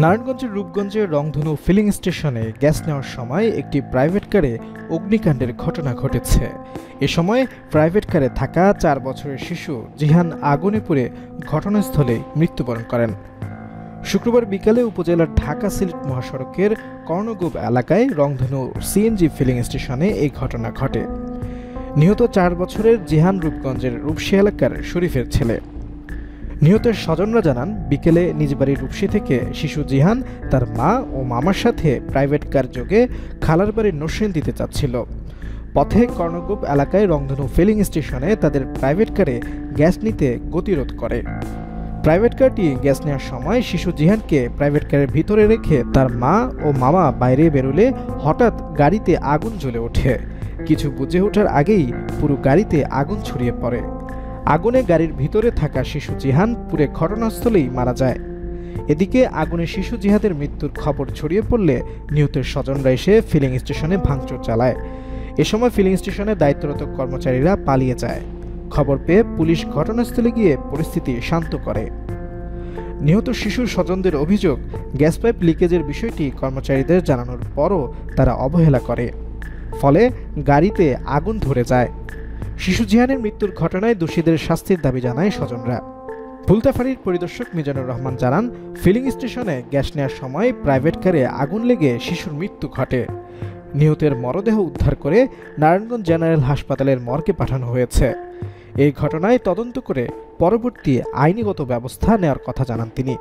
নারায়ণগঞ্জের রূপগঞ্জের রংধনু ফিলিং স্টেশনে গ্যাস নেওয়ার সময় একটি প্রাইভেট কারে অগ্নিকাণ্ডের ঘটনা ঘটেছে। এ সময় প্রাইভেট কারে থাকা ৪ বছরের শিশু জিহান আগুনে পুড়ে ঘটনাস্থলে মৃত্যুবরণ করেন। শুক্রবার বিকালে উপজেলার ঢাকা-সিলেট মহাসড়কের কর্ণগোপ এলাকায় রংধনু সিএনজি ফিলিং স্টেশনে এই ঘটনা ঘটে। নিহত ৪ বছরের জিহান রূপগঞ্জের রূপসী এলাকার শরীফের ছেলে। নিহতের স্বজনরা জানান, বিকেলে নিজ বাড়ির রূপসী থেকে শিশু জিহান তার মা ও মামার সাথে প্রাইভেট কার যোগে খালার বাড়ির নসরিন দিতে চাচ্ছিল। পথে কর্ণগোপ এলাকায় রংধনু ফিলিং স্টেশনে তাদের প্রাইভেট কারে গ্যাস নিতে গতিরোধ করে। প্রাইভেট কারটি গ্যাস নেওয়ার সময় শিশু জিহানকে প্রাইভেট কারের ভিতরে রেখে তার মা ও মামা বাইরে বেরোলে হঠাৎ গাড়িতে আগুন জ্বলে ওঠে। কিছু বুঝে ওঠার আগেই পুরো গাড়িতে আগুন ছড়িয়ে পড়ে। আগুনে গাড়ির ভিতরে থাকা শিশু জিহান পুড়ে ঘটনাস্থলেই মারা যায়। এদিকে আগুনে শিশু জিহাদের মৃত্যুর খবর ছড়িয়ে পড়লে নিহতের স্বজনরা এসে ফিলিং স্টেশনে ভাঙচুর চালায়। এ সময় ফিলিং স্টেশনে দায়িত্বরত কর্মচারীরা পালিয়ে যায়। খবর পেয়ে পুলিশ ঘটনাস্থলে গিয়ে পরিস্থিতি শান্ত করে। নিহত শিশুর স্বজনদের অভিযোগ, গ্যাস পাইপ লিকেজের বিষয়টি কর্মচারীদের জানানোর পরও তারা অবহেলা করে, ফলে গাড়িতে আগুন ধরে যায়। শিশু জিহানের মৃত্যুর ঘটনায় দোষীদের শাস্তির দাবি জানায় স্বজনরা। ফুলতাফাড়ির পরিদর্শক মিজানুর রহমান জানান, ফিলিং স্টেশনে গ্যাস নেওয়ার সময় প্রাইভেট কারে আগুন লেগে শিশুর মৃত্যু ঘটে। নিহতের মরদেহ উদ্ধার করে নারায়ণগঞ্জ জেনারেল হাসপাতালের মর্গে পাঠানো হয়েছে। এই ঘটনায় তদন্ত করে পরবর্তী আইনিগত ব্যবস্থা নেওয়ার কথা জানান তিনি।